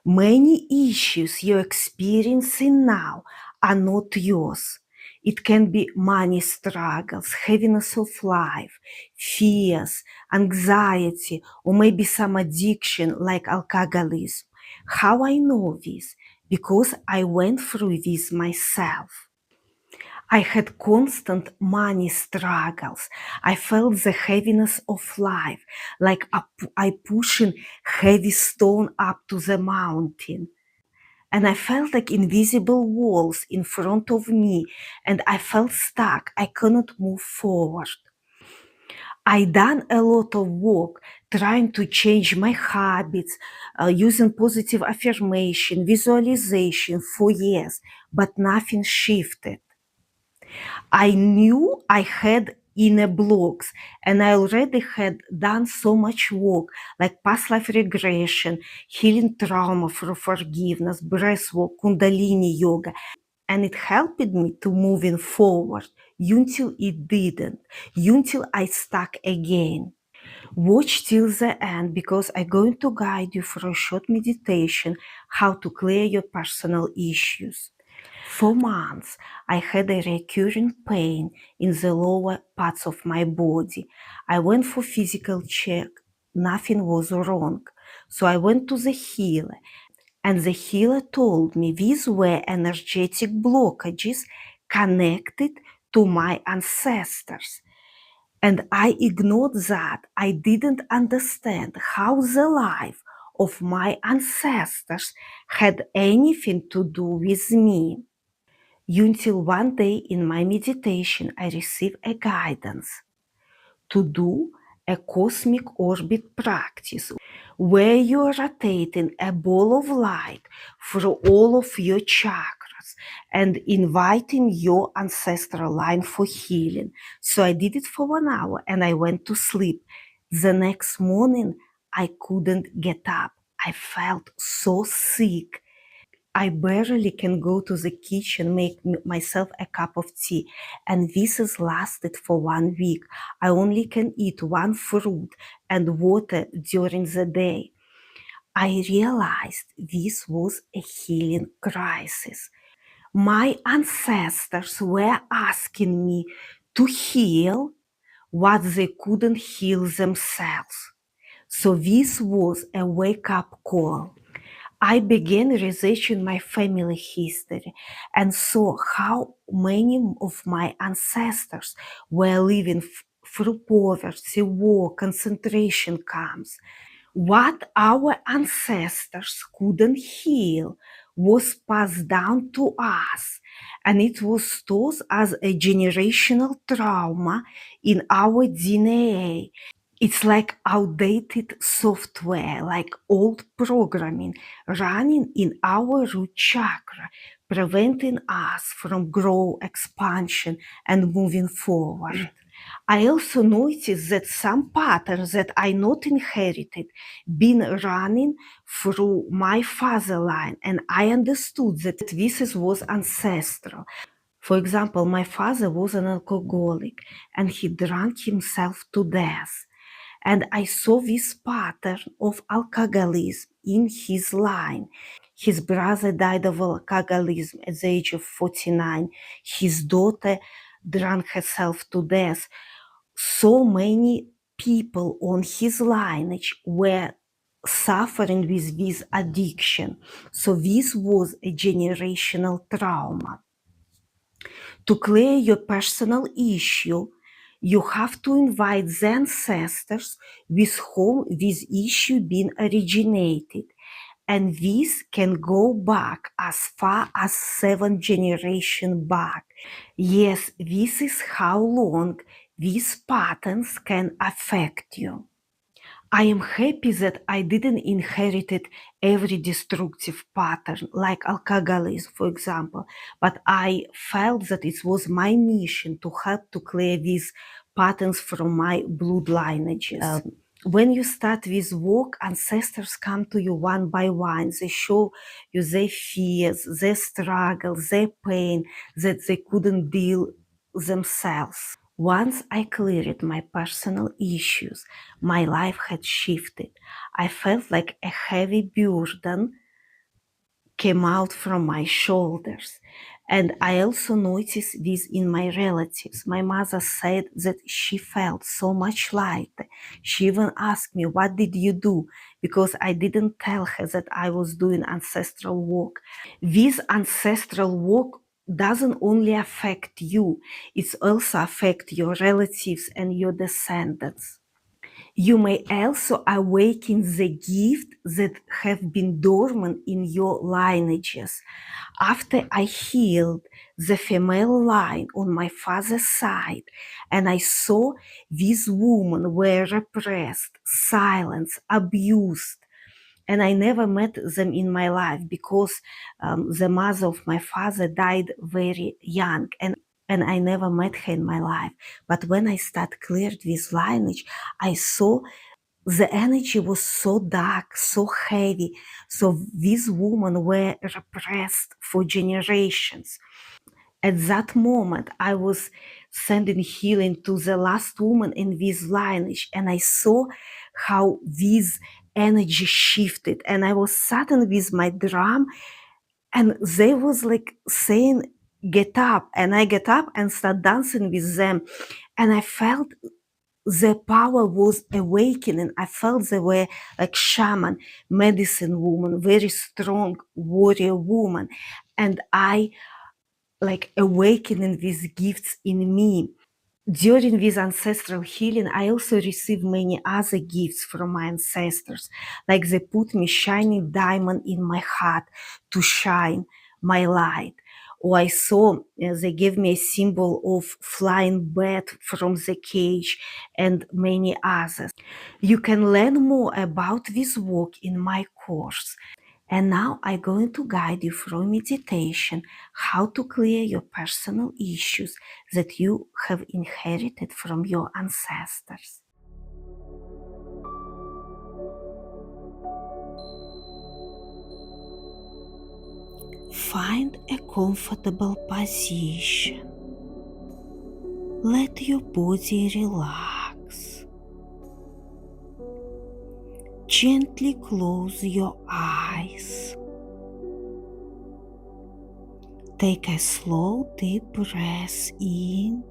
Many issues you're experiencing now are not yours. It can be money struggles, heaviness of life, fears, anxiety, or maybe some addiction like alcoholism. How I know this? Because I went through this myself. I had constant money struggles. I felt the heaviness of life, like I pushing heavy stone up to the mountain. And I felt like invisible walls in front of me, and I felt stuck. I couldn't move forward. I done a lot of work trying to change my habits, using positive affirmation, visualization for years, but nothing shifted. I knew I had inner blocks, and I already had done so much work like past life regression, healing trauma through forgiveness, breath work, kundalini yoga, and it helped me to moving forward until it didn't, until I stuck again. Watch till the end because I'm going to guide you through a short meditation how to clear your personal issues. For months, I had a recurring pain in the lower parts of my body. I went for physical check. Nothing was wrong. So I went to the healer, and the healer told me these were energetic blockages connected to my ancestors. And I ignored that. I didn't understand how the life of my ancestors had anything to do with me. Until one day in my meditation, I received a guidance to do a cosmic orbit practice where you're rotating a ball of light through all of your chakras and inviting your ancestral line for healing. So I did it for 1 hour and I went to sleep. The next morning, I couldn't get up. I felt so sick. I barely can go to the kitchen, make myself a cup of tea. And this has lasted for 1 week. I only can eat one fruit and water during the day. I realized this was a healing crisis. My ancestors were asking me to heal what they couldn't heal themselves. So this was a wake-up call. I began researching my family history and saw how many of my ancestors were living through poverty, war, concentration camps. What our ancestors couldn't heal was passed down to us, and it was stored as a generational trauma in our DNA. It's like outdated software, like old programming running in our root chakra, preventing us from growth, expansion, and moving forward. I also noticed that some patterns that I not inherited been running through my father line, and I understood that was ancestral. For example, my father was an alcoholic and he drank himself to death. And I saw this pattern of alcoholism in his line. His brother died of alcoholism at the age of 49. His daughter drank herself to death. So many people on his lineage were suffering with this addiction. So this was a generational trauma. To clear your personal issue, you have to invite the ancestors with whom this issue been originated. And this can go back as far as 7 generations back. Yes, this is how long these patterns can affect you. I am happy that I didn't inherit every destructive pattern, like alcoholism, for example, but I felt that it was my mission to help to clear these patterns from my blood lineages. When you start this work, ancestors come to you one by one. They show you their fears, their struggles, their pain that they couldn't deal themselves. Once I cleared my personal issues, my life had shifted. I felt like a heavy burden came out from my shoulders. And I also noticed this in my relatives. My mother said that she felt so much lighter. She even asked me, "What did you do?" Because I didn't tell her that I was doing ancestral work. This ancestral work doesn't only affect you, it also affects your relatives and your descendants. You may also awaken the gift that have been dormant in your lineages. After I healed the female line on my father's side, and I saw these women were repressed, silenced, abused, and I never met them in my life because the mother of my father died very young, and I never met her in my life. But when I started cleared this lineage, I saw the energy was so dark, so heavy. So these women were repressed for generations. At that moment, I was sending healing to the last woman in this lineage, and I saw how this energy shifted. And I was sitting with my drum, and they was like saying, "Get up," and I get up and start dancing with them, and I felt the power was awakening. I felt they were like shaman, medicine woman, very strong warrior woman, and I like awakening these gifts in me. During this ancestral healing, I also received many other gifts from my ancestors, like they put me shining diamond in my heart to shine my light. Or I saw they gave me a symbol of flying bird from the cage and many others. You can learn more about this work in my course. And now I'm going to guide you through meditation how to clear your personal issues that you have inherited from your ancestors. Find a comfortable position. Let your body relax. Gently close your eyes. Take a slow, deep breath in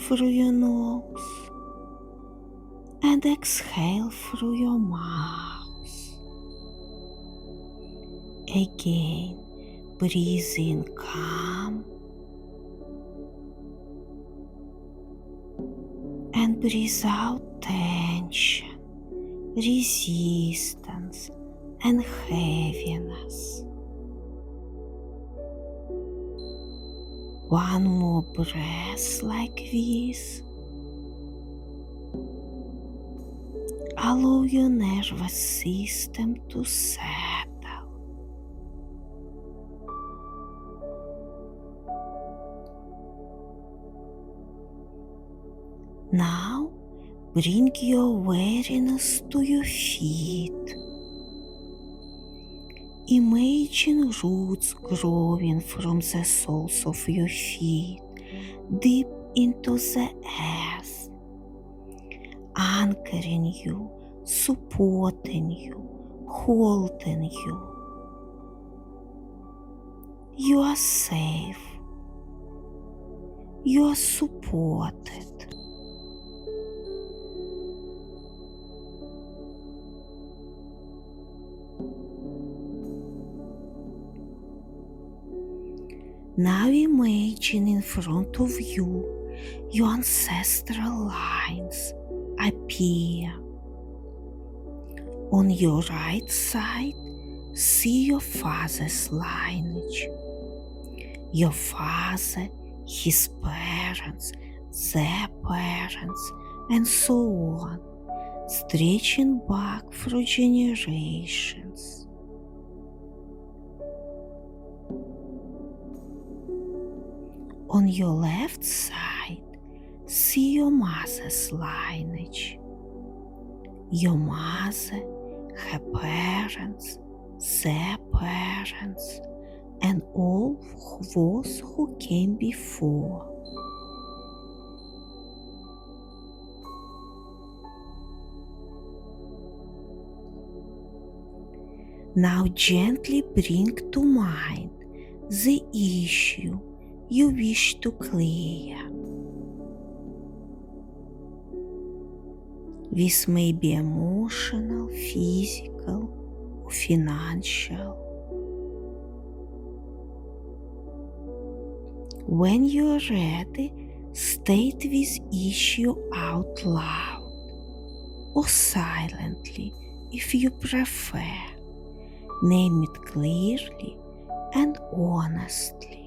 through your nose and exhale through your mouth. Again, breathe in calm and breathe out tension, resistance, and heaviness. One more breath like this. Allow your nervous system to settle. Now, bring your awareness to your feet. Imagine roots growing from the soles of your feet deep into the earth, anchoring you, supporting you, holding you. You are safe. You are supported. Now imagine in front of you your ancestral lines appear. On your right side, see your father's lineage. Your father, his parents, their parents, and so on, stretching back through generations. On your left side, see your mother's lineage. Your mother, her parents, their parents, and all those who came before. Now gently bring to mind the issue you wish to clear. This may be emotional, physical, or financial. When you are ready, state this issue out loud or silently if you prefer. Name it clearly and honestly.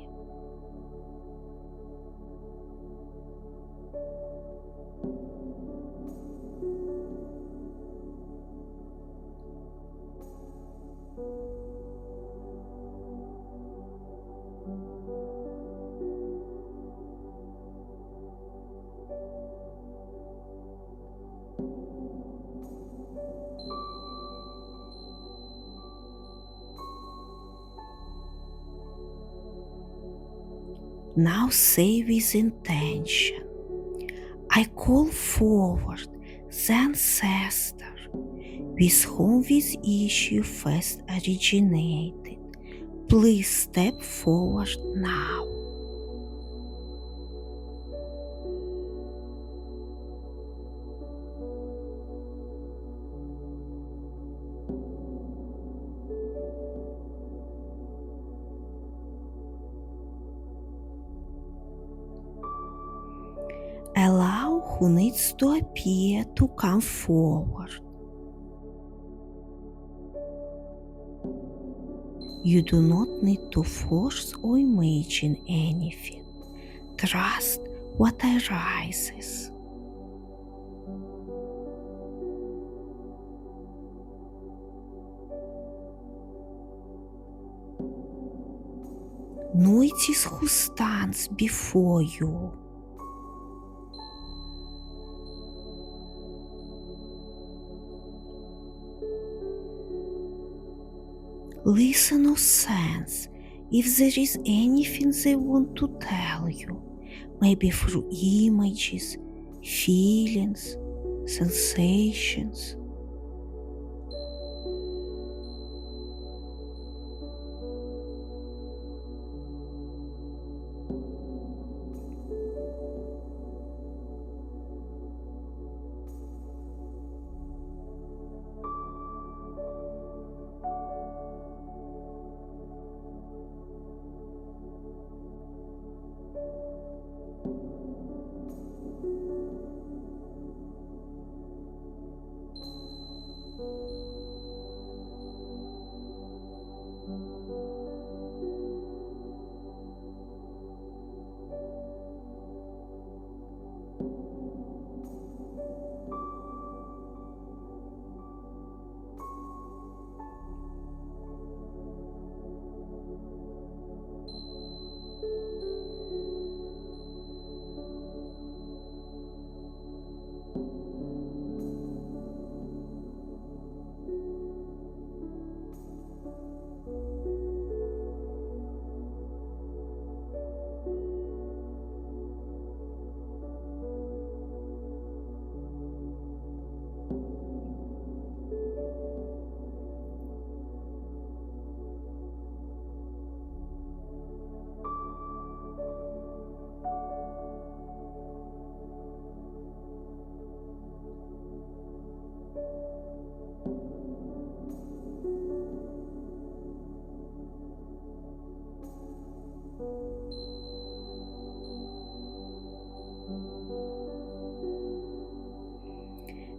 Now say with intention, I call forward the ancestor with whom this issue first originated. Please step forward now. Allow who needs to appear to come forward. You do not need to force or imagine anything. Trust what arises. Notice who stands before you. Listen or sense if there is anything they want to tell you, maybe through images, feelings, sensations.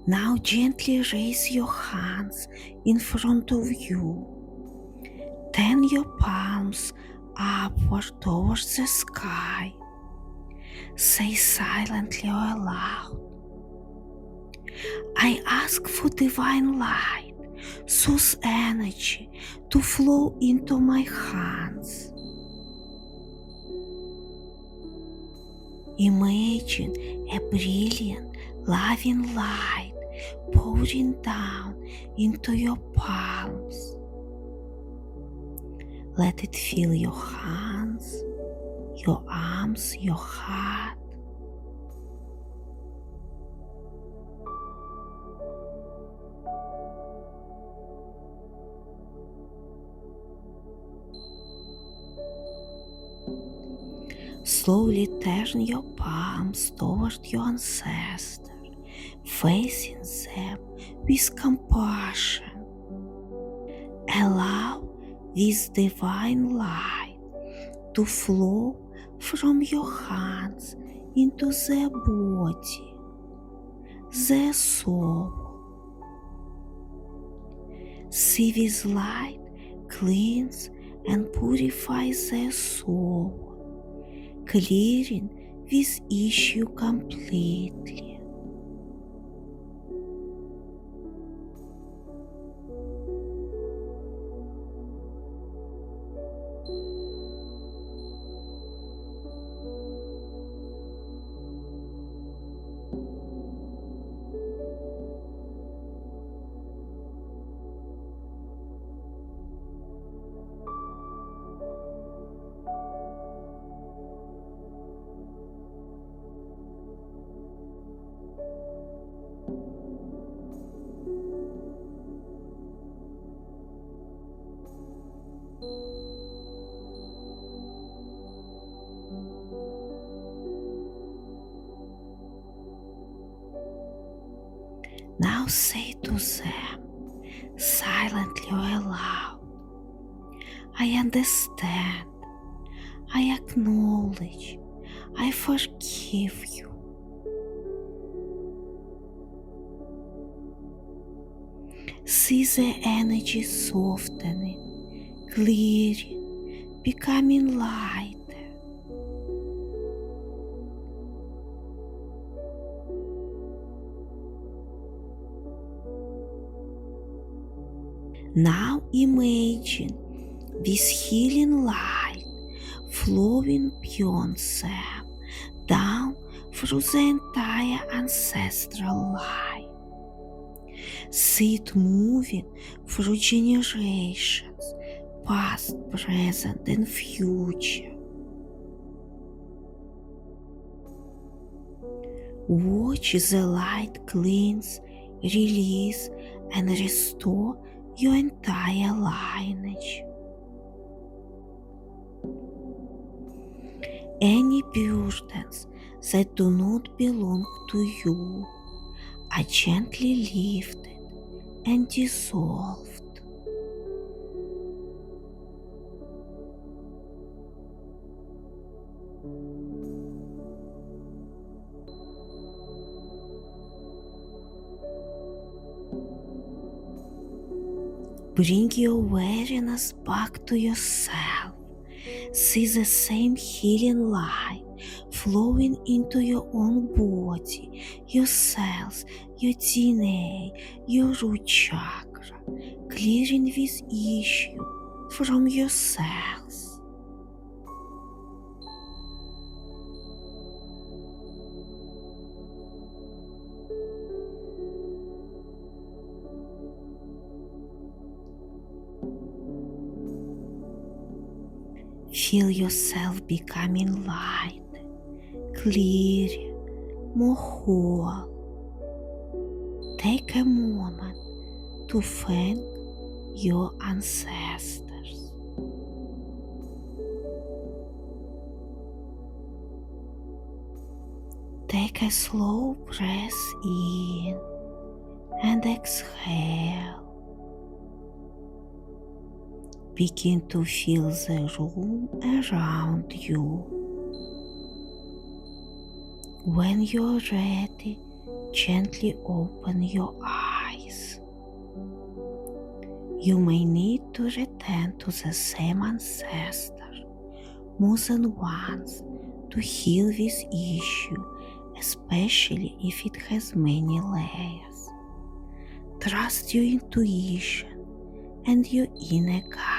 Now gently raise your hands in front of you. Turn your palms upward towards the sky. Say silently or aloud, I ask for divine light, source energy to flow into my hands. Imagine a brilliant, loving light pouring down into your palms. Let it fill your hands, your arms, your heart. Slowly turn your palms toward your ancestors, facing them with compassion. Allow this divine light to flow from your hands into their body, their soul. See this light cleanse and purify their soul, clearing this issue completely. Now say to them, silently or aloud, I understand, I acknowledge, I forgive you. See the energy softening, clearing, becoming lighter. Now imagine this healing light flowing beyond them, down through the entire ancestral line. See it moving through generations, past, present, and future. Watch the light cleanse, release, and restore your entire lineage. Any burdens that do not belong to you are gently lifted and dissolved. Bring your awareness back to yourself. See the same healing light flowing into your own body, your cells, your DNA, your root chakra, clearing this issue from your cells. Feel yourself becoming light, clear, more whole. Take a moment to thank your ancestors. Take a slow breath in and exhale. Begin to feel the room around you. When you're ready, gently open your eyes. You may need to return to the same ancestor more than once to heal this issue, especially if it has many layers. Trust your intuition and your inner guidance.